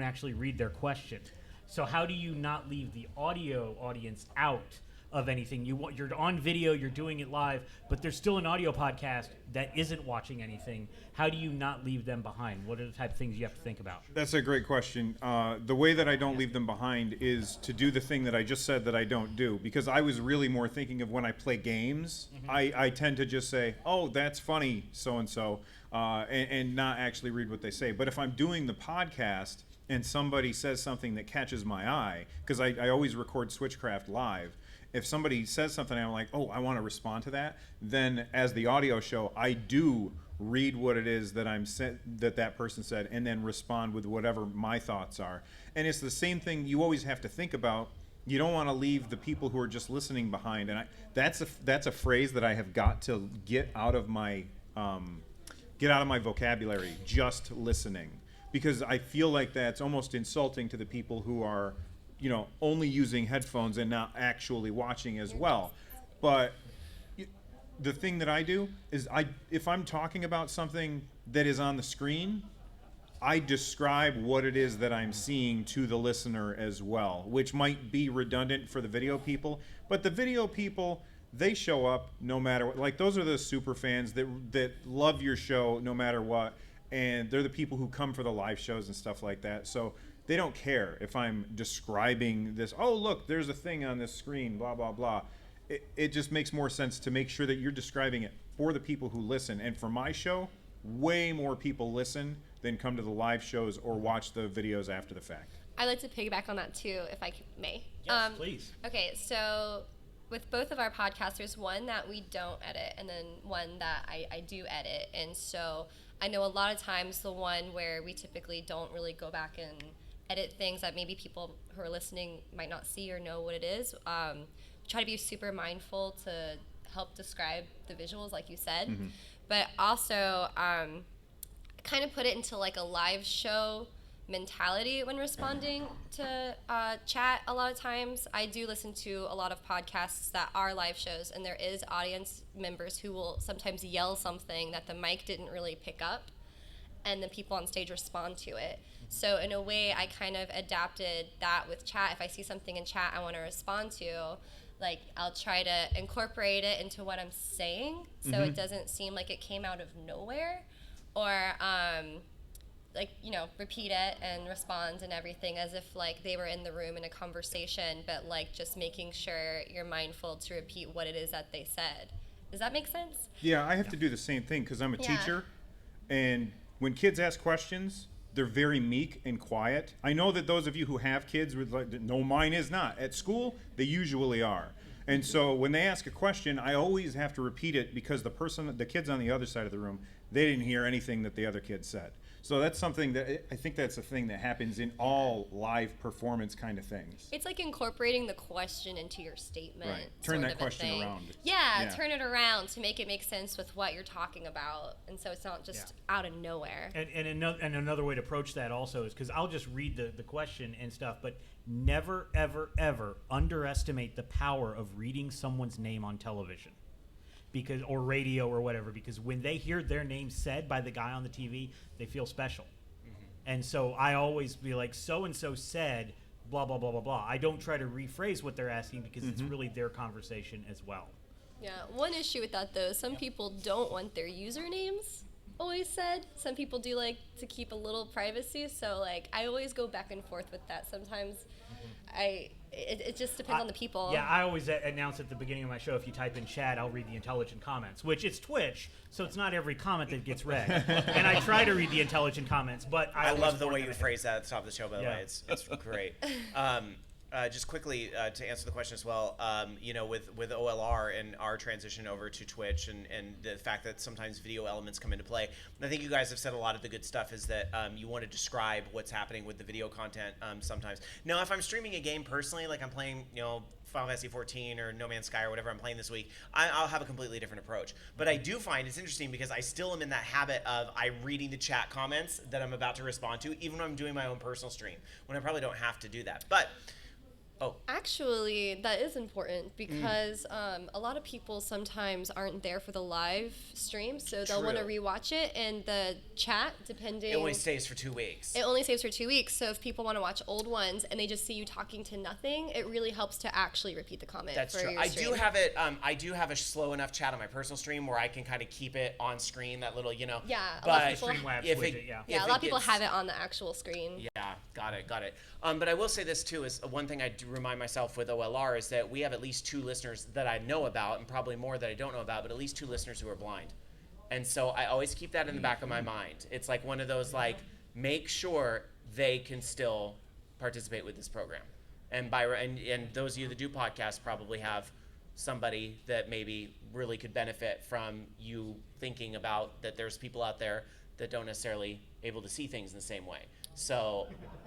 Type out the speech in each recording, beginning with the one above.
don't actually read their question. So how do you not leave the audio audience out of anything? You're on video, you're doing it live, but there's still an audio podcast that isn't watching anything. How do you not leave them behind? What are the type of things you have to think about? That's a great question. The way that I don't leave them behind is to do the thing that I just said that I don't do, because I was really more thinking of when I play games. I tend to just say, oh, that's funny, so-and-so, and not actually read what they say. But if I'm doing the podcast and somebody says something that catches my eye, because I always record Switchcraft live, if somebody says something and I'm like, oh, I want to respond to that, then as the audio show, I do read what it is that that person said, and then respond with whatever my thoughts are. And it's the same thing you always have to think about. You don't want to leave the people who are just listening behind. And that's a phrase that I have got to get out of my vocabulary, just listening, because I feel like that's almost insulting to the people who are, only using headphones and not actually watching as well. But the thing that I do is if I'm talking about something that is on the screen, I describe what it is that I'm seeing to the listener as well, which might be redundant for the video people. But the video people, they show up no matter what. Like, those are the super fans that love your show no matter what. And they're the people who come for the live shows and stuff like that. So they don't care if I'm describing this. Oh, look, there's a thing on this screen, blah, blah, blah. It just makes more sense to make sure that you're describing it for the people who listen. And for my show, way more people listen than come to the live shows or watch the videos after the fact. I'd like to piggyback on that too, if I may. Yes, please. Okay, so with both of our podcasts, there's one that we don't edit and then one that I do edit. And so I know a lot of times the one where we typically don't really go back and edit things that maybe people who are listening might not see or know what it is. Try to be super mindful to help describe the visuals, like you said, but also kind of put it into like a live show mentality when responding to chat. A lot of times I do listen to a lot of podcasts that are live shows, and there is audience members who will sometimes yell something that the mic didn't really pick up, and the people on stage respond to it. So in a way, I kind of adapted that with chat. If I see something in chat I want to respond to, like, I'll try to incorporate it into what I'm saying, so it doesn't seem like it came out of nowhere, or repeat it and respond and everything as if like they were in the room in a conversation, but like just making sure you're mindful to repeat what it is that they said. Does that make sense? Yeah, I have to do the same thing because I'm a teacher, and when kids ask questions, they're very meek and quiet. I know that those of you who have kids would like, no, mine is not. At school, they usually are. And so when they ask a question, I always have to repeat it because the kids on the other side of the room, they didn't hear anything that the other kid said. So that's something that I think that's a thing that happens in all live performance kind of things. It's like incorporating the question into your statement. Right. Turn that question around. Yeah, turn it around to make it make sense with what you're talking about, and so it's not just out of nowhere. And another way to approach that also is because I'll just read the question and stuff, but never, ever, ever underestimate the power of reading someone's name on television. Or radio or whatever, because when they hear their name said by the guy on the TV, they feel special. And so I always be like, so-and-so said blah, blah, blah, blah, blah. I don't try to rephrase what they're asking because it's really their conversation as well. Yeah, one issue with that, though, some people don't want their usernames always said. Some people do like to keep a little privacy, so like I always go back and forth with that. Sometimes it just depends on the people. Yeah, I always announce at the beginning of my show, if you type in chat, I'll read the intelligent comments, which it's Twitch, so it's not every comment that gets read. And I try to read the intelligent comments, but I love the way you phrase that at the top of the show, by the way. It's great. Just quickly to answer the question as well, with OLR and our transition over to Twitch and the fact that sometimes video elements come into play, I think you guys have said a lot of the good stuff is that you want to describe what's happening with the video content sometimes. Now, if I'm streaming a game personally, like I'm playing, Final Fantasy 14 or No Man's Sky or whatever I'm playing this week, I'll have a completely different approach. But I do find it's interesting because I still am in that habit of reading the chat comments that I'm about to respond to, even when I'm doing my own personal stream, when I probably don't have to do that. But Actually, that is important because a lot of people sometimes aren't there for the live stream, so they'll want to True. rewatch it, and the chat, depending... It only stays for 2 weeks. It only stays for 2 weeks, so if people want to watch old ones and they just see you talking to nothing, it really helps to actually repeat the comment. That's for true. your I stream. do have it. I do have a slow enough chat on my personal stream where I can kind of keep it on screen. That little, Yeah, a But lot of people... Streamlabs if widget, it, yeah. Yeah, if a lot it of people gets- have it on the actual screen. Yeah, got it. But I will say this too, is one thing I do remind myself with OLR is that we have at least 2 listeners that I know about, and probably more that I don't know about, but at least 2 listeners who are blind. And so I always keep that in the back of my mind. It's like one of those, like, make sure they can still participate with this program. And and those of you that do podcasts probably have somebody that maybe really could benefit from you thinking about that there's people out there that don't necessarily able to see things in the same way. So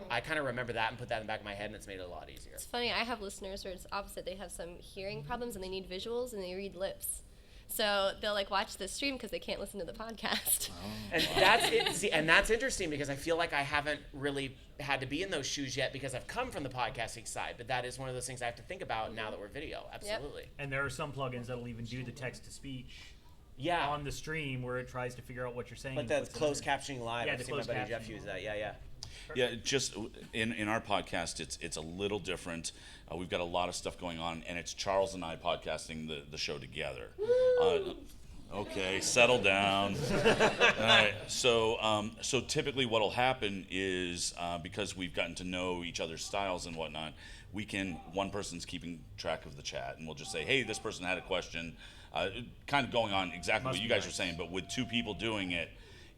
I kind of remember that and put that in the back of my head, and it's made it a lot easier. It's funny, I have listeners where it's opposite. They have some hearing problems and they need visuals and they read lips. So they'll like watch the stream because they can't listen to the podcast. And that's it. See, and that's interesting because I feel like I haven't really had to be in those shoes yet because I've come from the podcasting side. But that is one of those things I have to think about now that we're video. Absolutely. And there are some plugins that'll even do the text-to-speech Yeah. on the stream where it tries to figure out what you're saying. But and the puts it closed in. captioning live, Yeah, I've the seen my closed buddy Jeff captioning. use that. Yeah. Yeah, just in our podcast, it's a little different. We've got a lot of stuff going on, and it's Charles and I podcasting the show together. Okay, settle down. All right. So typically, what'll happen is because we've gotten to know each other's styles and whatnot, one person's keeping track of the chat, and we'll just say, hey, this person had a question, kind of going on exactly Must what you be guys nice. are saying, but with 2 people doing it.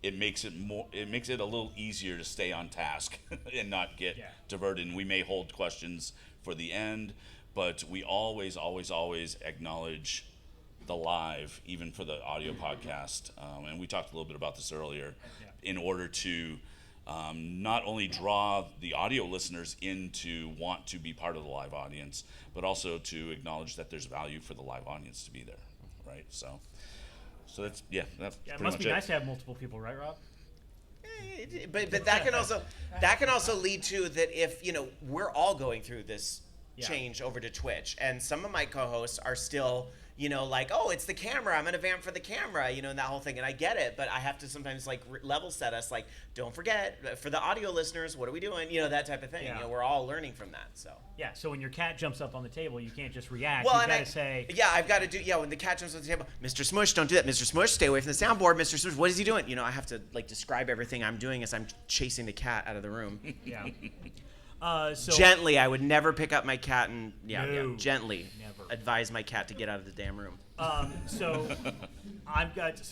It makes it a little easier to stay on task and not get diverted. And we may hold questions for the end, but we always acknowledge the live, even for the audio podcast. And we talked a little bit about this earlier, in order to not only draw the audio listeners in to want to be part of the live audience, but also to acknowledge that there's value for the live audience to be there, right? So that's Yeah, it pretty must much be it. nice to have multiple people, right, Rob? But that can also lead to that if we're all going through this change over to Twitch, and some of my co-hosts are still like, oh, it's the camera, I'm gonna vamp for the camera, and that whole thing, and I get it, but I have to sometimes like level set us, like, don't forget, for the audio listeners, what are we doing, that type of thing. Yeah. We're all learning from that. So Yeah, so when your cat jumps up on the table, you can't just react. well, You've and got to say, I've got to do, when the cat jumps on the table, Mr. Smush, don't do that. Mr. Smush, stay away from the soundboard. Mr. Smush, what is he doing? I have to like describe everything I'm doing as I'm chasing the cat out of the room. yeah. So Gently, I would never pick up my cat and No, gently never. advise my cat to get out of the damn room. So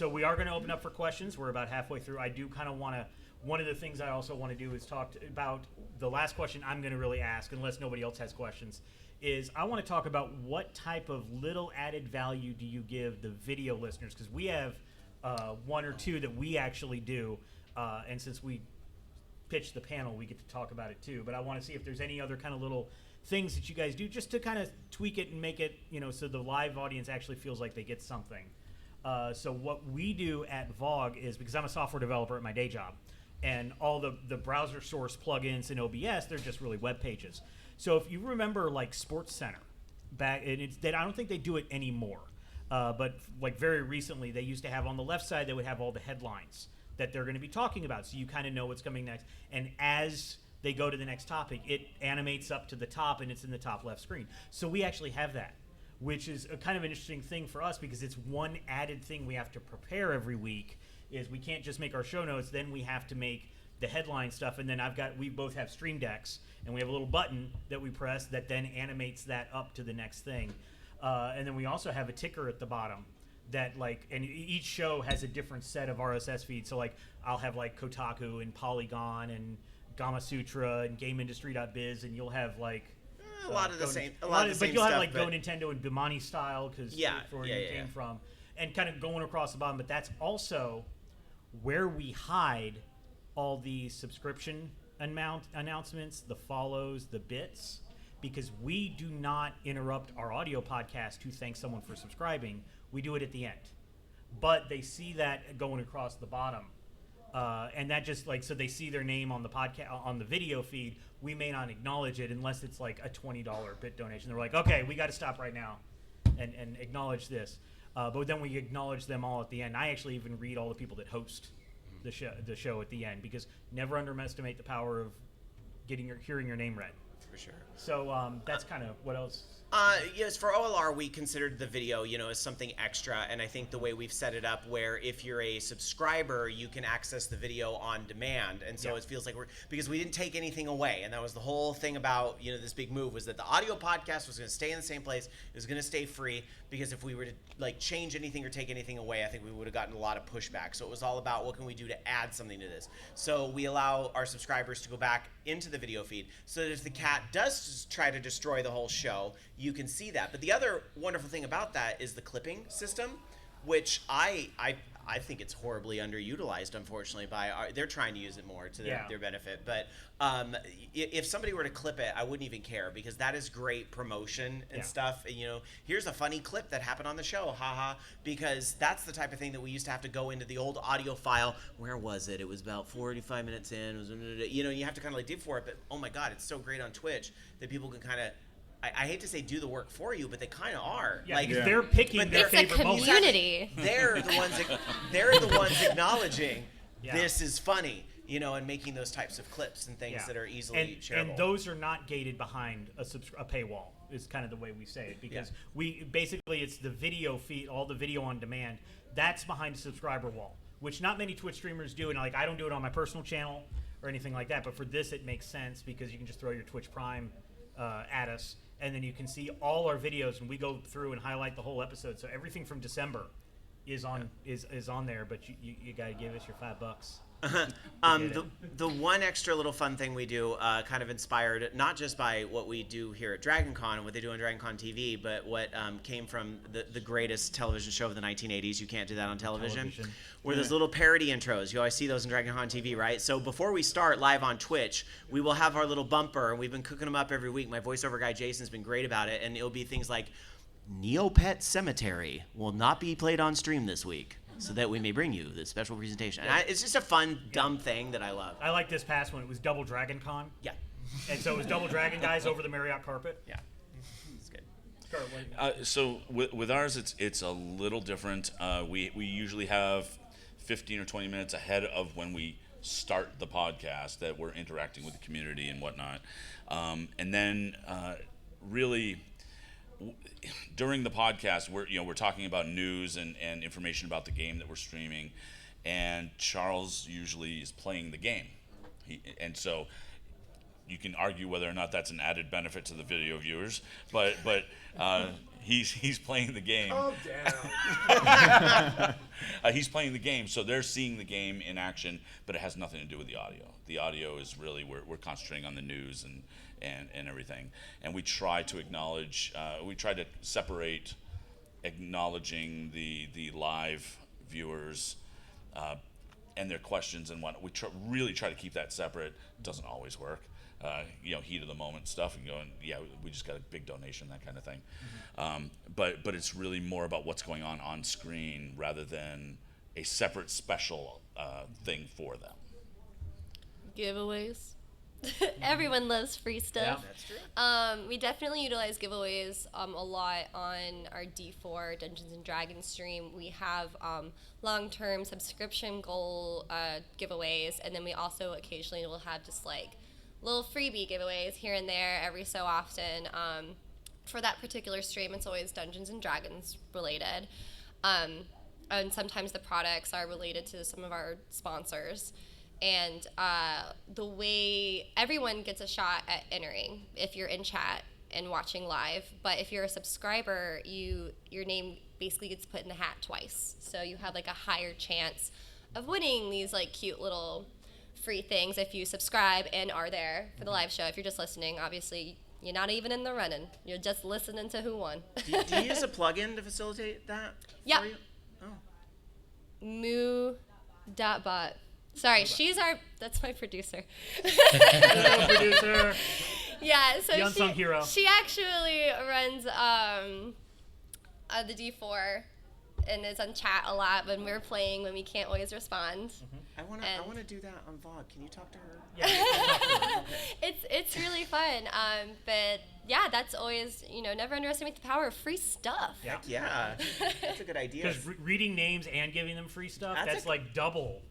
we are going to open up for questions. We're about halfway through. I do kind of want to. One of the things I also want to do is talk about the last question I'm going to really ask, unless nobody else has questions. Is I want to talk about what type of little added value do you give the video listeners? Because we have 1 or 2 that we actually do, and since we pitch the panel, we get to talk about it too. But I want to see if there's any other kind of little things that you guys do just to kind of tweak it and make it, so the live audience actually feels like they get something. So what we do at VOG is, because I'm a software developer at my day job, and all the browser source plugins in OBS, they're just really web pages. So if you remember like Sports Center, I don't think they do it anymore, but like very recently they used to have on the left side, they would have all the headlines that they're going to be talking about, so you kind of know what's coming next. And as they go to the next topic, it animates up to the top and it's in the top left screen. So we actually have that, which is a kind of an interesting thing for us because it's one added thing we have to prepare every week. Is we can't just make our show notes, then we have to make the headline stuff, and then we both have stream decks, and we have a little button that we press that then animates that up to the next thing. And then we also have a ticker at the bottom that and each show has a different set of RSS feeds. So I'll have Kotaku and Polygon and Gamma Sutra and GameIndustry.biz, and you'll have a lot of the same but you'll have stuff, Go Nintendo and Bimani style because where you came from, and kind of going across the bottom. But that's also where we hide all the subscription announcements, the follows, the bits, because we do not interrupt our audio podcast to thank someone for subscribing. We do it at the end, but they see that going across the bottom. And that just like, so they see their name on the podcast, on the video feed, we may not acknowledge it unless it's like a $20 bit donation. They're like, okay, we got to stop right now and acknowledge this. But then we acknowledge them all at the end. I actually even read all the people that host the show at the end, because never underestimate the power of hearing your name read. For sure. So that's kind of what else. Yes, for OLR, we considered the video, as something extra, and I think the way we've set it up, where if you're a subscriber, you can access the video on demand, and so it feels like because we didn't take anything away, and that was the whole thing about this big move, was that the audio podcast was going to stay in the same place, it was going to stay free, because if we were to like change anything or take anything away, I think we would have gotten a lot of pushback. So it was all about what can we do to add something to this. So we allow our subscribers to go back into the video feed, so that if the cat does try to destroy the whole show, you can see that. But the other wonderful thing about that is the clipping system, which I think it's horribly underutilized, unfortunately. They're trying to use it more to their benefit. But if somebody were to clip it, I wouldn't even care, because that is great promotion and stuff. Here's a funny clip that happened on the show, haha. Because that's the type of thing that we used to have to go into the old audio file. Where was it? It was about 45 minutes in. It was, you have to kind of like dig for it. But oh my God, it's so great on Twitch that people can kind of. I hate to say do the work for you, but they kind of are. Yeah, because they're picking their favorite moments. It's a community. They're the ones agnowledging this is funny, and making those types of clips and things that are easily shareable. And those are not gated behind a paywall, is kind of the way we say it, because it's the video feed, all the video on demand, that's behind a subscriber wall, which not many Twitch streamers do, and like I don't do it on my personal channel or anything like that, but for this it makes sense, because you can just throw your Twitch Prime at us, and then you can see all our videos, and we go through and highlight the whole episode. So everything from December is on is on there, but you got to give us your $5. The one extra little fun thing we do, kind of inspired not just by what we do here at DragonCon and what they do on DragonCon TV, but what came from the greatest television show of the 1980s. You can't do that on television. Where those little parody intros. You always see those in DragonCon TV, right? So before we start live on Twitch, we will have our little bumper, and we've been cooking them up every week. My voiceover guy Jason's been great about it, and it'll be things like, Neopet Cemetery will not be played on stream this week, so that we may bring you this special presentation. And it's just a fun, dumb thing that I love. I like this past one. It was Double Dragon Con. Yeah. And so it was Double Dragon guys over the Marriott carpet. Yeah. It's good. So with ours, it's a little different. We usually have 15 or 20 minutes ahead of when we start the podcast that we're interacting with the community and whatnot. And then really during the podcast, we're talking about news and information about the game that we're streaming, and Charles usually is playing the game, and so you can argue whether or not that's an added benefit to the video viewers, but he's playing the game. Oh damn! He's playing the game, so they're seeing the game in action, but it has nothing to do with the audio. The audio is really we're concentrating on the news and everything, and we try to acknowledge. We try to separate acknowledging the live viewers and their questions and whatnot. We really try to keep that separate. Doesn't always work. Heat of the moment stuff, and going, we just got a big donation, that kind of thing. Mm-hmm. But it's really more about what's going on screen rather than a separate special thing for them. Giveaways. Everyone loves free stuff. Yeah, that's true. We definitely utilize giveaways a lot on our D4 Dungeons and Dragons stream. We have long-term subscription goal giveaways, and then we also occasionally will have just like little freebie giveaways here and there every so often. For that particular stream, it's always Dungeons and Dragons related. And sometimes the products are related to some of our sponsors. And the way everyone gets a shot at entering if you're in chat and watching live, but if you're a subscriber, your name basically gets put in the hat twice. So you have like a higher chance of winning these like cute little free things if you subscribe and are there for the live show. If you're just listening, obviously you're not even in the running. You're just listening to who won. Do you use a plugin to facilitate that? Yeah. For you? Oh. Moo.bot. Sorry, that's my producer. Hello, producer. Yeah, so The unsung hero. She actually runs the D4 and is on chat a lot when we're playing when we can't always respond. I wanna do that on VOD. Can you talk to her? Yeah. It's really fun. But yeah, that's always, never underestimate the power of free stuff. Yeah. Yeah, that's a good idea. Because reading names and giving them free stuff, that's like double.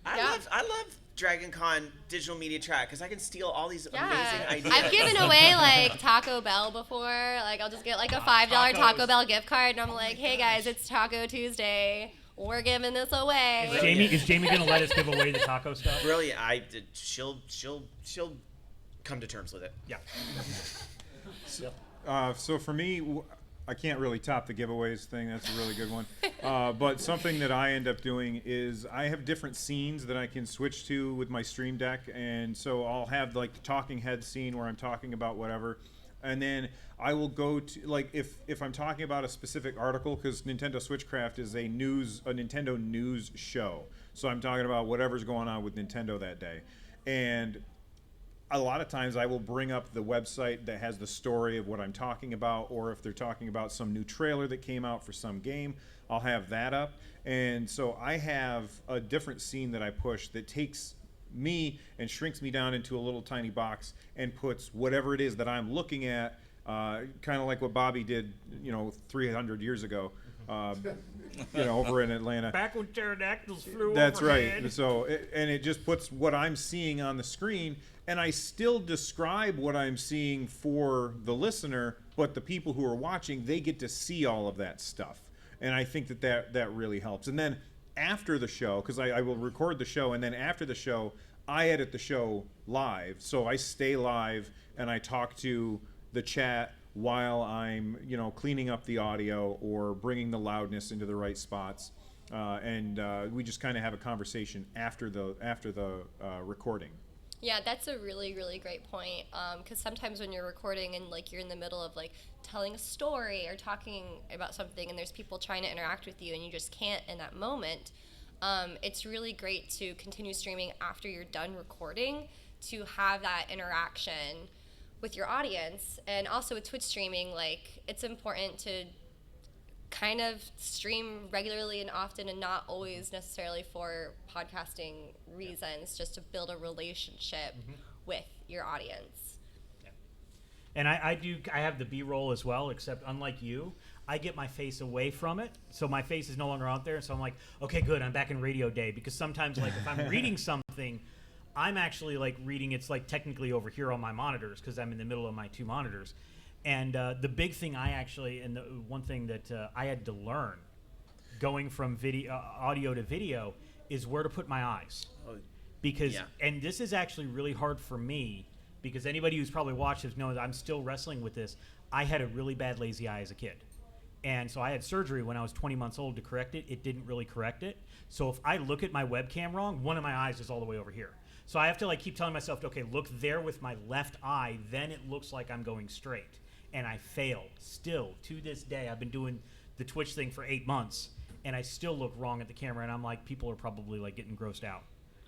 I love Dragon Con digital media track because I can steal all these amazing ideas. I've given away like Taco Bell before. Like I'll just get like a $5 Taco Bell gift card, and I'm like, hey guys, it's Taco Tuesday. We're giving this away. Is Jamie gonna let us give away the taco stuff? Really, she'll come to terms with it. Yeah. So for me, I can't really top the giveaways thing. That's a really good one. But something that I end up doing is I have different scenes that I can switch to with my Stream Deck. And so I'll have like the talking head scene where I'm talking about whatever. And then I will go to, like, if I'm talking about a specific article, because Nintendo Switchcraft is a Nintendo news show. So I'm talking about whatever's going on with Nintendo that day. And a lot of times I will bring up the website that has the story of what I'm talking about, or if they're talking about some new trailer that came out for some game, I'll have that up. And so I have a different scene that I push that takes me and shrinks me down into a little tiny box and puts whatever it is that I'm looking at, kind of like what Bobby did, 300 years ago, over in Atlanta. Back when pterodactyls flew That's overhead. right. So, it just puts what I'm seeing on the screen, and I still describe what I'm seeing for the listener, but the people who are watching, they get to see all of that stuff. And I think that really helps. And then after the show, because I will record the show, and then after the show, I edit the show live. So I stay live, and I talk to the chat while I'm, cleaning up the audio or bringing the loudness into the right spots. And we just kind of have a conversation after the recording. Yeah, that's a really, really great point. Because sometimes when you're recording and like you're in the middle of like telling a story or talking about something, and there's people trying to interact with you, and you just can't in that moment. It's really great to continue streaming after you're done recording to have that interaction with your audience. And also with Twitch streaming, like it's important to kind of stream regularly and often, and not always necessarily for podcasting reasons, just to build a relationship with your audience. Yeah. And I have the B-roll as well, except unlike you, I get my face away from it, so my face is no longer out there. So I'm like, okay, good, I'm back in radio day, because sometimes like if I'm reading something, I'm actually like reading, it's like technically over here on my monitors because I'm in the middle of my two monitors. And the big thing and the one thing that I had to learn going from audio to video is where to put my eyes. Because, and this is actually really hard for me, because anybody who's probably watched this knows I'm still wrestling with this. I had a really bad lazy eye as a kid. And so I had surgery when I was 20 months old to correct it. It didn't really correct it. So if I look at my webcam wrong, one of my eyes is all the way over here. So I have to like keep telling myself, okay, look there with my left eye, then it looks like I'm going straight. And I failed. Still, to this day, I've been doing the Twitch thing for 8 months, and I still look wrong at the camera, and I'm like, people are probably like getting grossed out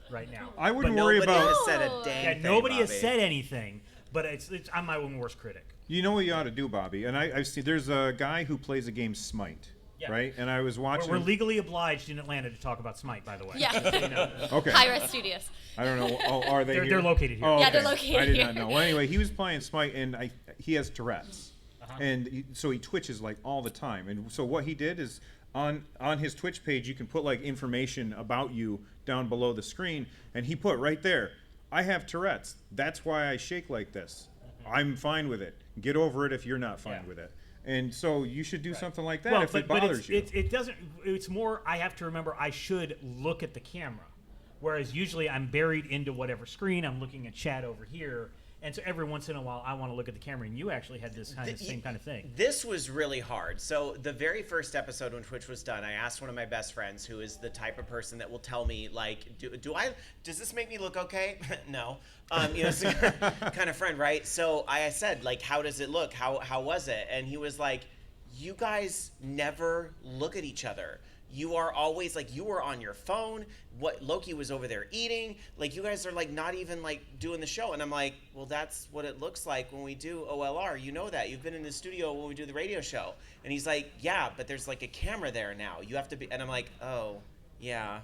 right now. I wouldn't worry about. Nobody has said a dang thing, nobody has Bobby. said anything, but I'm my own worst critic. You know what you ought to do, Bobby? And I've seen, there's a guy who plays a game Smite, right? And I was watching. We're legally obliged in Atlanta to talk about Smite, by the way. Yeah. Okay. High Res Studios. I don't know. Oh, are they here? They're located here. Oh, Yeah, okay. they're located I did here. not know. Well, anyway, he was playing Smite, and he has Tourette's. And so he twitches like all the time. And so what he did is on his Twitch page, you can put like information about you down below the screen. And he put right there, I have Tourette's. That's why I shake like this. I'm fine with it. Get over it if you're not fine with it. And so you should do something like that if it bothers you. It doesn't. It's more. I have to remember. I should look at the camera, whereas usually I'm buried into whatever screen. I'm looking at chat over here, and so every once in a while I want to look at the camera. And you actually had this same kind of thing. This was really hard. So the very first episode when Twitch was done, I asked one of my best friends, who is the type of person that will tell me, like, does this make me look okay? No. It's a kind of friend, right? So I said, like, how does it look? How was it? And he was like, you guys never look at each other. you are always like, you were on your phone. What Loki was over there eating. Like, you guys are like not even like doing the show. And I'm like, well, that's what it looks like when we do OLR. You know that. You've been in the studio when we do the radio show. And he's like, yeah, but there's like a camera there now. You have to be. And I'm like, oh, yeah.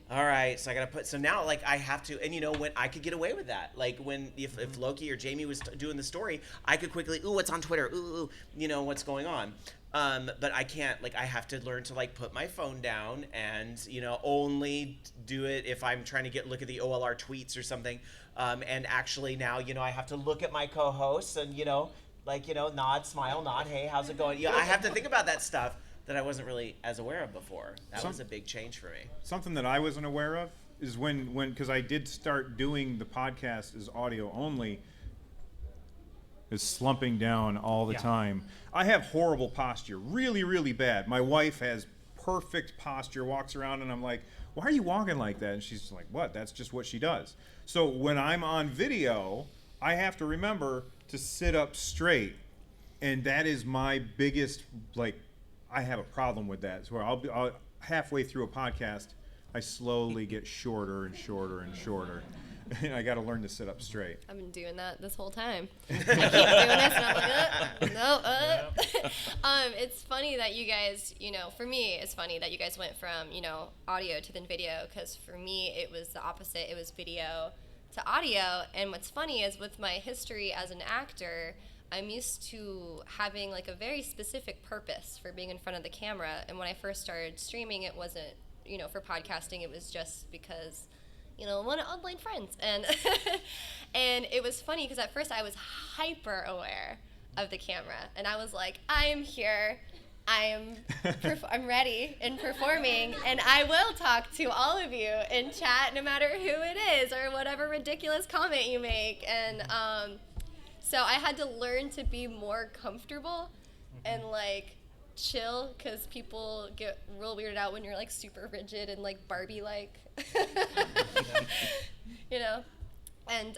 All right, so I gotta put. So now, like, I have to, and when I could get away with that, like when if Loki or Jamie was doing the story, I could quickly, ooh, what's on Twitter? Ooh, what's going on? But I can't. Like, I have to learn to like put my phone down and only do it if I'm trying to look at the OLR tweets or something. And actually now, I have to look at my co-hosts and nod, smile, nod. Hey, how's it going? I have to think about that stuff that I wasn't really as aware of before. That was a big change for me. Something that I wasn't aware of is when because I did start doing the podcast as audio only, is slumping down all the time. I have horrible posture, really, really bad. My wife has perfect posture, walks around, and I'm like, why are you walking like that? And she's like, what? That's just what she does. So when I'm on video, I have to remember to sit up straight, and that is my biggest, I have a problem with that. So I'll halfway through a podcast, I slowly get shorter and shorter and shorter. And I got to learn to sit up straight. I've been doing that this whole time. I keep doing this, and I'm like, it's funny that you guys, for me, it's funny that you guys went from, audio to then video, because for me, it was the opposite. It was video to audio. And what's funny is with my history as an actor, I'm used to having like a very specific purpose for being in front of the camera. And when I first started streaming, it wasn't, for podcasting, it was just because, I wanted online friends. And and it was funny because at first I was hyper aware of the camera. And I was like, I'm here. I'm ready and performing, and I will talk to all of you in chat, no matter who it is or whatever ridiculous comment you make. And so I had to learn to be more comfortable and like chill, because people get real weirded out when you're like super rigid and like Barbie-like, And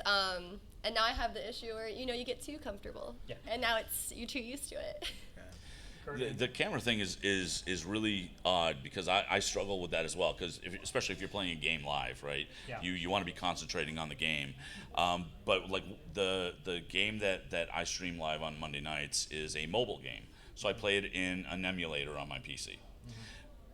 now I have the issue where you get too comfortable, and now you're too used to it. The camera thing is really odd, because I struggle with that as well, because especially if you're playing a game live, right? Yeah. You want to be concentrating on the game. But like the game that I stream live on Monday nights is a mobile game. So I play it in an emulator on my PC.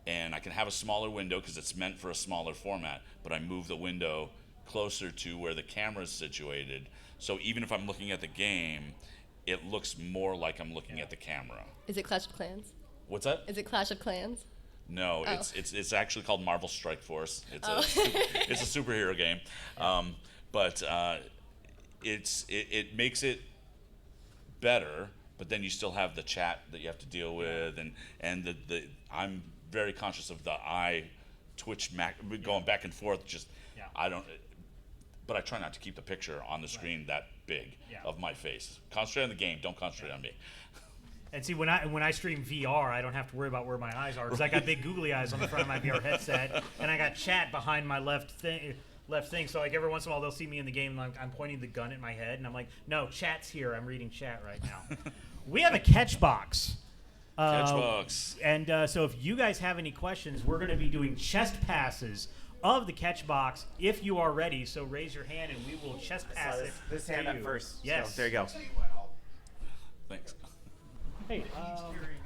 And I can have a smaller window because it's meant for a smaller format, but I move the window closer to where the camera is situated. So even if I'm looking at the game, it looks more like I'm looking at the camera. Is it Clash of Clans? What's that? Is it Clash of Clans? No, Oh. it's actually called Marvel Strike Force. It's it's a superhero game, but it makes it better. But then you still have the chat that you have to deal with, and the I'm very conscious of the eye twitch going back and forth. But I try not to keep the picture on the screen that big of my face. Concentrate on the game. Don't concentrate on me. And see, when I stream VR, I don't have to worry about where my eyes are, because I got big googly eyes on the front of my VR headset, and I got chat behind my left thing. So like every once in a while they'll see me in the game, and I'm pointing the gun at my head, and I'm like, no, chat's here. I'm reading chat right now. We have a catch box. And so if you guys have any questions, we're going to be doing chest passes of the catch box if you are ready. So raise your hand and we will chest pass it. This hand up first. Yes. So, there you go. Thanks. Hey,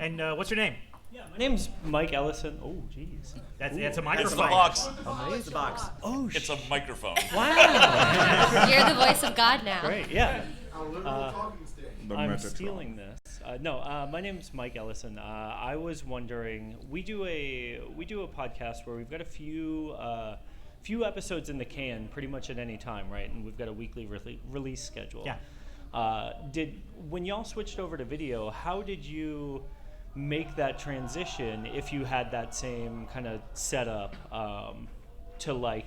And what's your name? my name's Mike Ellison. Oh, jeez. That's a It's microphone. the box. It's the box. Oh, It's a microphone. wow. You're the voice of God now. Great, yeah. The I'm Metatron. stealing this. My name's Mike Ellison. I was wondering, we do a podcast where we've got a few episodes in the can pretty much at any time, right? And we've got a weekly release schedule. Yeah. When y'all switched over to video, how did you make that transition if you had that same kind of setup to like,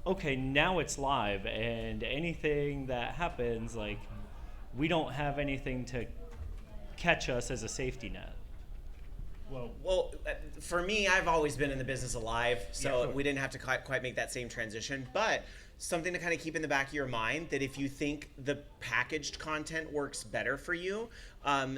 okay, now it's live, and anything that happens, like, we don't have anything to catch us as a safety net? Well, for me, I've always been in the business of live, so we didn't have to quite make that same transition. But something to kind of keep in the back of your mind, that if you think the packaged content works better for you,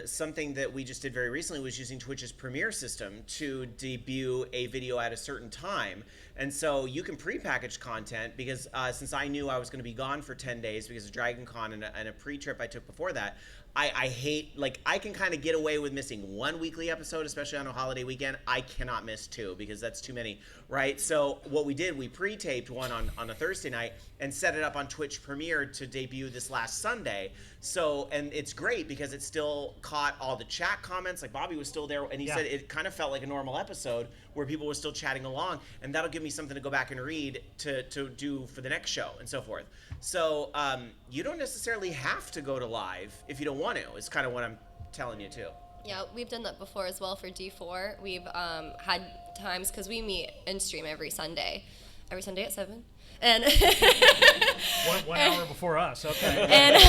something that we just did very recently was using Twitch's Premiere system to debut a video at a certain time. And so you can pre-package content, because since I knew I was going to be gone for 10 days because of Dragon Con and a pre-trip I took before that, I hate, like, I can kind of get away with missing one weekly episode, especially on a holiday weekend. I cannot miss two because that's too many, right? So what we did, we pre-taped one on a Thursday night and set it up on Twitch Premiere to debut this last Sunday. So, and it's great because it still caught all the chat comments. Like, Bobby was still there, and he said it kind of felt like a normal episode where people were still chatting along, and that'll give me something to go back and read to do for the next show and so forth. So you don't necessarily have to go to live if you don't want to. It's kind of what I'm telling you too. Yeah, we've done that before as well for D4. We've had times, because we meet and stream every Sunday at 7. And one hour before us, okay. And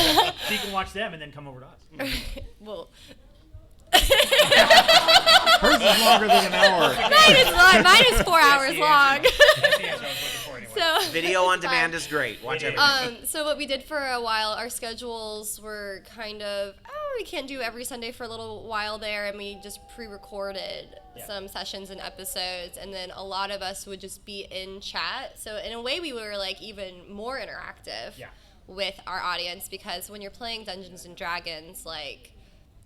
so you can watch them and then come over to us. well, Hers is longer than an hour. mine is 4 hours long. That's the answer I was looking for anyway. So Video on demand is great. Watch everything. So what we did for a while, our schedules were kind of, we can't do every Sunday for a little while there, and we just pre-recorded some sessions and episodes, and then a lot of us would just be in chat. So in a way, we were like even more interactive with our audience, because when you're playing Dungeons and Dragons, like,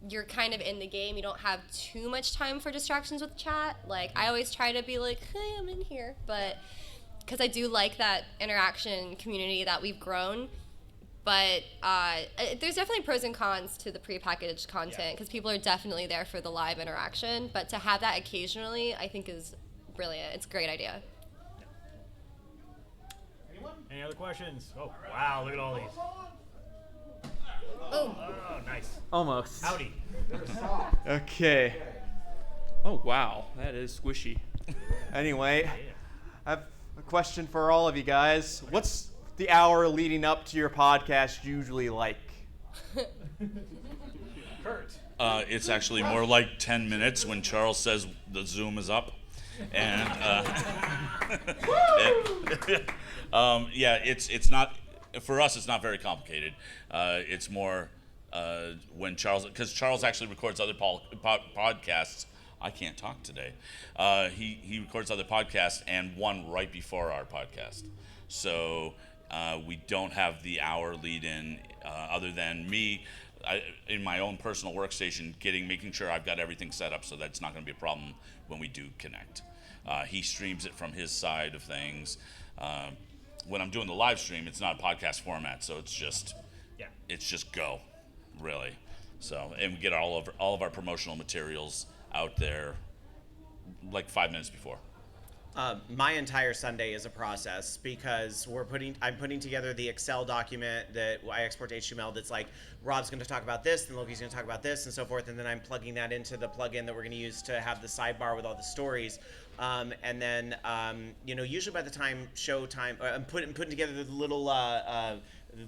you're kind of in the game. You don't have too much time for distractions with chat. Like, I always try to be like, hey, I'm in here, but because I do like that interaction community that we've grown. But there's definitely pros and cons to the prepackaged content, because people are definitely there for the live interaction. But to have that occasionally, I think is brilliant. It's a great idea. Any other questions? Oh, wow, look at all these. Oh, Nice. Almost. Howdy. Okay. Oh, wow. That is squishy. Anyway, I have a question for all of you guys. What's the hour leading up to your podcast usually like? Kurt. It's actually more like 10 minutes when Charles says the Zoom is up. And it's not, for us, it's not very complicated. It's more when because Charles actually records other podcasts. I can't talk today. He records other podcasts, and one right before our podcast. So we don't have the hour lead in, other than me in my own personal workstation making sure I've got everything set up so that it's not going to be a problem when we do connect. He streams it from his side of things. When I'm doing the live stream, it's not a podcast format, so it's just go, really. So, and we get all of our promotional materials out there like 5 minutes before. My entire Sunday is a process, because I'm putting together the Excel document that I export to HTML that's like, Rob's going to talk about this, and Loki's going to talk about this, and so forth, and then I'm plugging that into the plugin that we're going to use to have the sidebar with all the stories. And then, usually by the time showtime, I'm putting together the little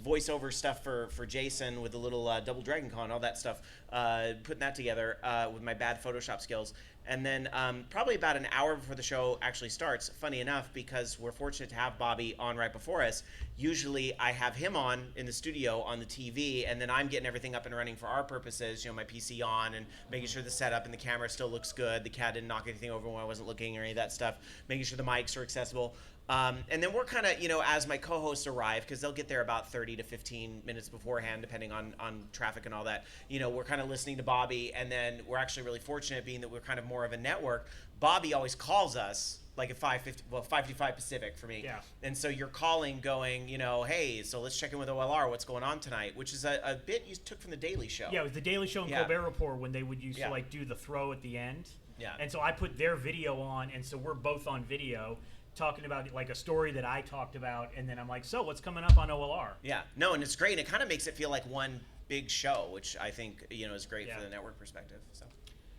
voiceover stuff for Jason with the little double Dragon Con, all that stuff, putting that together with my bad Photoshop skills. And then probably about an hour before the show actually starts, funny enough, because we're fortunate to have Bobby on right before us, usually I have him on in the studio on the TV, and then I'm getting everything up and running for our purposes, my PC on and making sure the setup and the camera still looks good, the cat didn't knock anything over when I wasn't looking or any of that stuff, making sure the mics are accessible. And then we're kind of, as my co-hosts arrive, because they'll get there about 30 to 15 minutes beforehand, depending on traffic and all that, we're kind of listening to Bobby, and then we're actually really fortunate, being that we're kind of more of a network. Bobby always calls us, like at 5:55 Pacific for me. Yeah. And so you're calling going, hey, so let's check in with OLR, what's going on tonight, which is a bit you took from The Daily Show. Yeah, it was The Daily Show and Colbert Report when they would used to do the throw at the end. Yeah. And so I put their video on, and so we're both on video, talking about like a story that I talked about, and then I'm like, so what's coming up on OLR? Yeah, no, and it's great. It kind of makes it feel like one big show, which I think is great for the network perspective.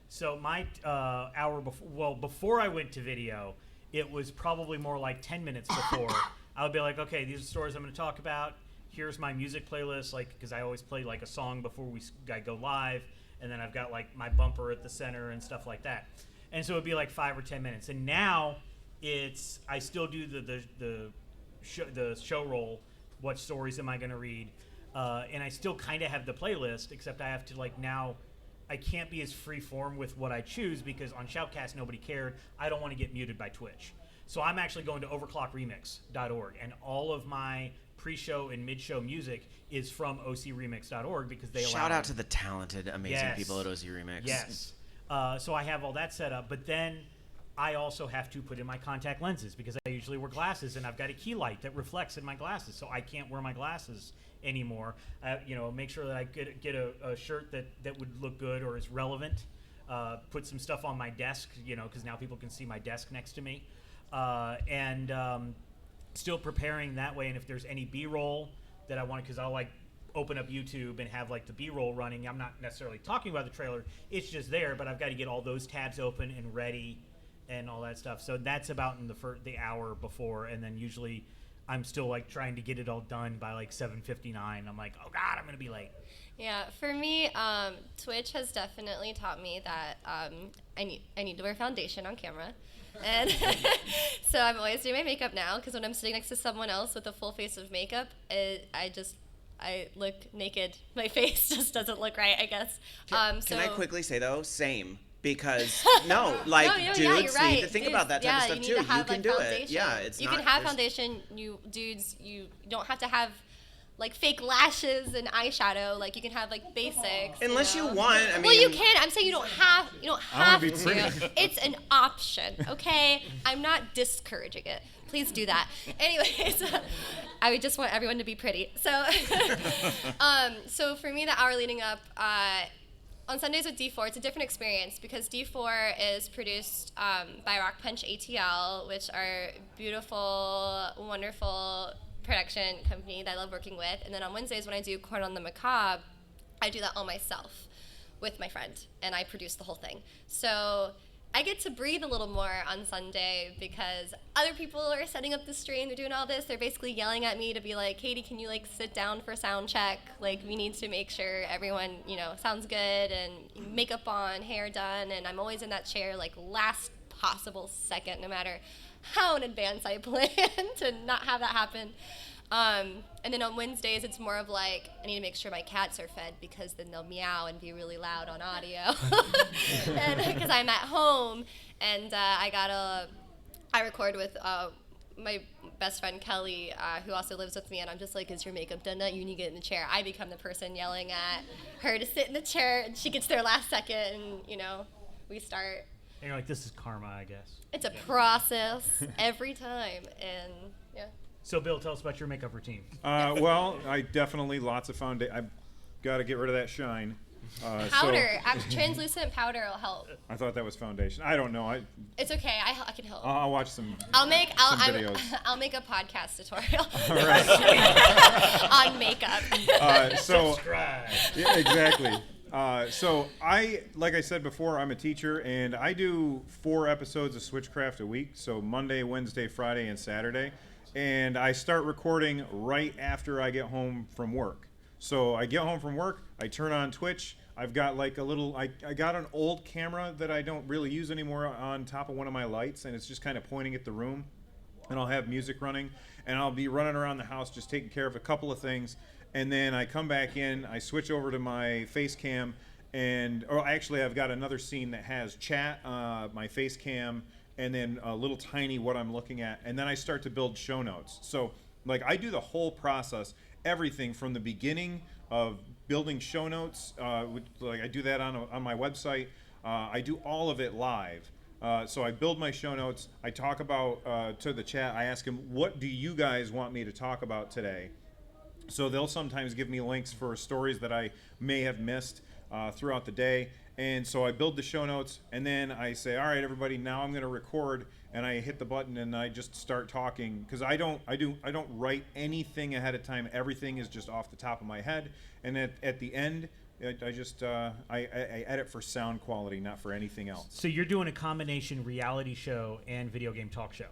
So my hour before I went to video, it was probably more like 10 minutes before. I would be like, okay, these are the stories I'm going to talk about. Here's my music playlist, like, because I always play like a song before I go live, and then I've got like my bumper at the center and stuff like that. And so it'd be like 5 or 10 minutes. And now I still do the the show roll. What stories am I going to read? And I still kind of have the playlist, except I have to now. I can't be as free form with what I choose because on Shoutcast nobody cared. I don't want to get muted by Twitch. So I'm actually going to overclockremix.org, and all of my pre-show and mid-show music is from ocremix.org because they allow Shout out to the talented, amazing people at OC Remix. Yes. So I have all that set up, but then I also have to put in my contact lenses because I usually wear glasses, and I've got a key light that reflects in my glasses, so I can't wear my glasses anymore. Make sure that I get a shirt that would look good or is relevant. Put some stuff on my desk, because now people can see my desk next to me. Still preparing that way. And if there's any B-roll that I want, because I'll open up YouTube and have the B-roll running. I'm not necessarily talking about the trailer. It's just there, but I've got to get all those tabs open and ready and all that stuff. So that's about in the hour before, and then usually I'm still trying to get it all done by 7:59. I'm like, oh God, I'm gonna be late. Yeah, for me, Twitch has definitely taught me that I need to wear foundation on camera, and so I'm always doing my makeup now because when I'm sitting next to someone else with a full face of makeup, I look naked. My face just doesn't look right, I guess. Can I quickly say though, same. Because dudes you're right. need to think about that type of stuff too. You can do it. Yeah, you can have foundation. You don't have to have fake lashes and eyeshadow. You can have basics. Unless you want. I mean, well, you can. I'm saying you don't have I wanna be to. pretty. It's an option. Okay, I'm not discouraging it. Please do that. Anyways, I just want everyone to be pretty. So, so for me, the hour leading up. On Sundays with D4, it's a different experience because D4 is produced by Rock Punch ATL, which are beautiful, wonderful production company that I love working with. And then on Wednesdays when I do Corn on the Macabre, I do that all myself with my friend, and I produce the whole thing. So I get to breathe a little more on Sunday because other people are setting up the stream, they're doing all this, they're basically yelling at me to be like, Katie, can you sit down for sound check? We need to make sure everyone, sounds good and makeup on, hair done, and I'm always in that chair last possible second, no matter how in advance I plan to not have that happen. And then on Wednesdays, it's more of I need to make sure my cats are fed because then they'll meow and be really loud on audio. Because I'm at home and I record with my best friend Kelly, who also lives with me, and I'm just is your makeup done yet? You need to get in the chair. I become the person yelling at her to sit in the chair, and she gets there last second, and we start. And you're this is karma, I guess. It's a process every time, and yeah. So, Bill, tell us about your makeup routine. Well, I definitely lots of foundation. I've got to get rid of that shine. Powder, translucent powder will help. I thought that was foundation. I don't know. It's okay. I can help. I'll watch some. I'll make videos. I'll make a podcast tutorial All right. on makeup. Subscribe. Yeah, exactly. So like I said before, I'm a teacher, and I do 4 episodes of Switchcraft a week. So Monday, Wednesday, Friday, and Saturday. And I start recording right after I get home from work. So I get home from work, I turn on Twitch. I've got I got an old camera that I don't really use anymore on top of one of my lights, and it's just kind of pointing at the room. And I'll have music running, and I'll be running around the house just taking care of a couple of things. And then I come back in, I switch over to my face cam, I've got another scene that has chat, my face cam, and then a little tiny what I'm looking at, and then I start to build show notes. So I do the whole process, everything from the beginning of building show notes, I do that on my website. I do all of it live. So I build my show notes, I talk about to the chat, I ask them, what do you guys want me to talk about today? So they'll sometimes give me links for stories that I may have missed throughout the day. And so I build the show notes, and then I say, all right, everybody, now I'm going to record, and I hit the button and I just start talking, because I don't write anything ahead of time. Everything is just off the top of my head, and at the end, I edit for sound quality, not for anything else. So you're doing a combination reality show and video game talk show.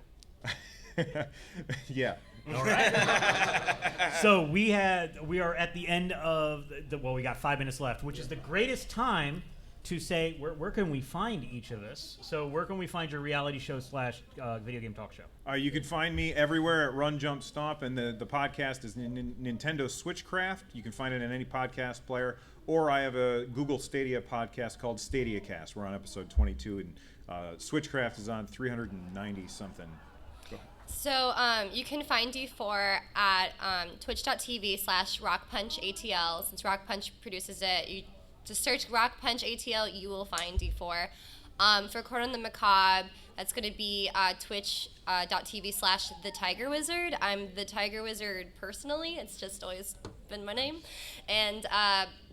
Yeah. All right. So we are at the end of we got 5 minutes left, which is the greatest time to say where can we find each of us. So where can we find your reality show / video game talk show? You can find me everywhere at Run Jump Stomp, and the podcast is Nintendo Switchcraft. You can find it in any podcast player, or I have a Google Stadia podcast called Stadia Cast. We're on episode 22, and Switchcraft is on 390 something. So you can find D4 at twitch.tv/RockPunchATL. Since Rock Punch produces it, you just search Rock Punch ATL, you will find D4. For Court on the Macabre, that's going to be twitch.tv/The Tiger Wizard. I'm the Tiger Wizard personally. It's just always been my name. And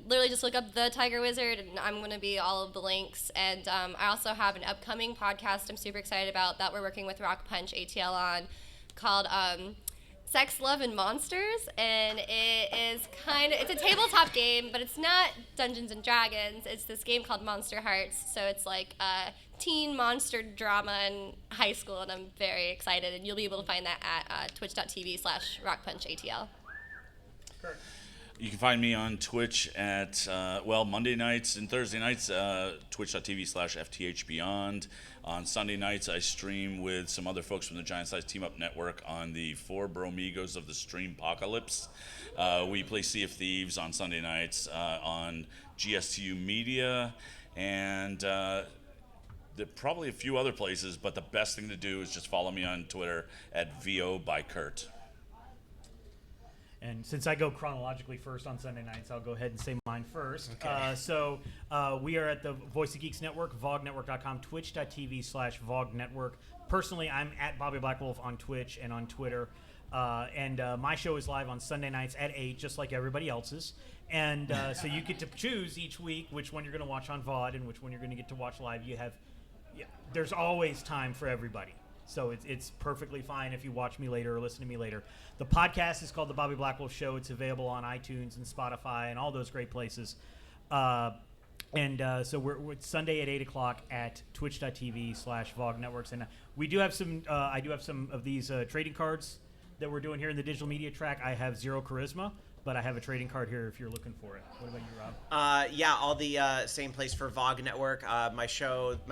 literally just look up The Tiger Wizard, and I'm going to be all of the links. And I also have an upcoming podcast I'm super excited about that we're working with Rock Punch ATL on called Sex, Love, and Monsters, and it's a tabletop game, but it's not Dungeons and Dragons. It's this game called Monster Hearts, so it's like a teen monster drama in high school, and I'm very excited, and you'll be able to find that at twitch.tv/RockPunchATL. You can find me on Twitch at, Monday nights and Thursday nights, twitch.tv/FTHBeyond. On Sunday nights, I stream with some other folks from the Giant Size Team Up Network on the Four Bromigos of the Streampocalypse. We play Sea of Thieves on Sunday nights on GSTU Media, and probably a few other places, but the best thing to do is just follow me on Twitter at VO by Kurt. And since I go chronologically first on Sunday nights, I'll go ahead and say mine first. Okay. We are at the Voice of Geeks Network, vognetwork.com, twitch.tv/VogNetwork. Network. Personally, I'm at Bobby Blackwolf on Twitch and on Twitter. My show is live on Sunday nights at 8, just like everybody else's. And so you get to choose each week which one you're going to watch on VOD and which one you're going to get to watch live. There's always time for everybody. So it's perfectly fine if you watch me later or listen to me later. The podcast is called The Bobby Blackwolf Show. It's available on iTunes and Spotify and all those great places. So we're Sunday at 8 o'clock at twitch.tv/VogNetworks. And we do have some, I do have some of these trading cards that we're doing here in the digital media track. I have 0 charisma, but I have a trading card here if you're looking for it. What about you, Rob? All the same place for VOG Network. My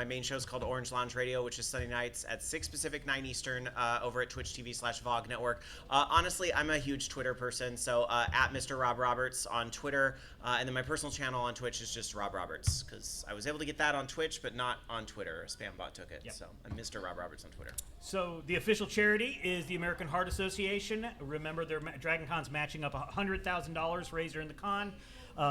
main show is called Orange Lounge Radio, which is Sunday nights at 6 Pacific, 9 Eastern, over at Twitch TV/VOG Network. Honestly, I'm a huge Twitter person, so at Mr. Rob Roberts on Twitter, and then my personal channel on Twitch is just Rob Roberts, because I was able to get that on Twitch, but not on Twitter. A spam bot took it, Yep. So I'm Mr. Rob Roberts on Twitter. So the official charity is the American Heart Association. Remember, Dragon Con's matching up $100,000 raised during the con.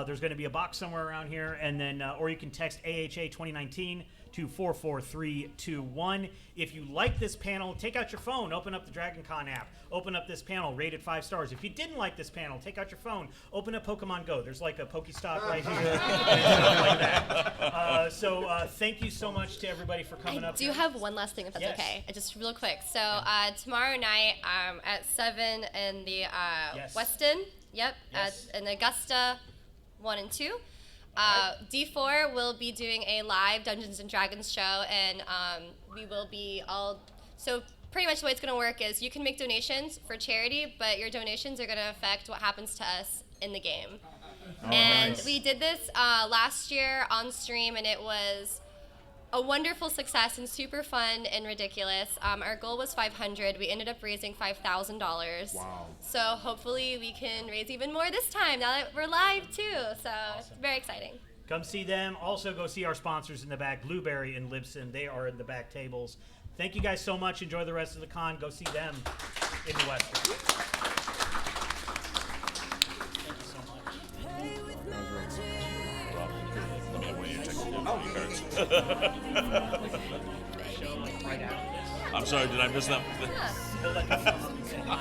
There's going to be a box somewhere around here, and then or you can text AHA 2019 to 44321. If you like this panel, take out your phone, open up the Dragon Con app, open up this panel, rate it 5 stars. If you didn't like this panel, take out your phone, open up Pokemon Go. There's like a Pokestop right here, and stuff like that. Thank you so much to everybody for coming up. I do have one last thing, if that's Yes. okay. Just real quick. So tomorrow night at 7 in the Yes. Weston. Yep. Yes. In Augusta 1 and 2. D4 will be doing a live Dungeons and Dragons show, and we will be all. So pretty much the way it's going to work is you can make donations for charity, but your donations are going to affect what happens to us in the game. And nice. we did this last year on stream, and it was a wonderful success and super fun and ridiculous. Our goal was $500. We ended up raising $5,000. Wow. So hopefully we can raise even more this time now that we're live too. So it's very exciting. Come see them. Also, go see our sponsors in the back, Blueberry and Libsyn. They are in the back tables. Thank you guys so much. Enjoy the rest of the con. Go see them in the Western. Thank you so much. Let me know when you're texting cards. I'm sorry, did I miss that? Yeah. He'll let you know.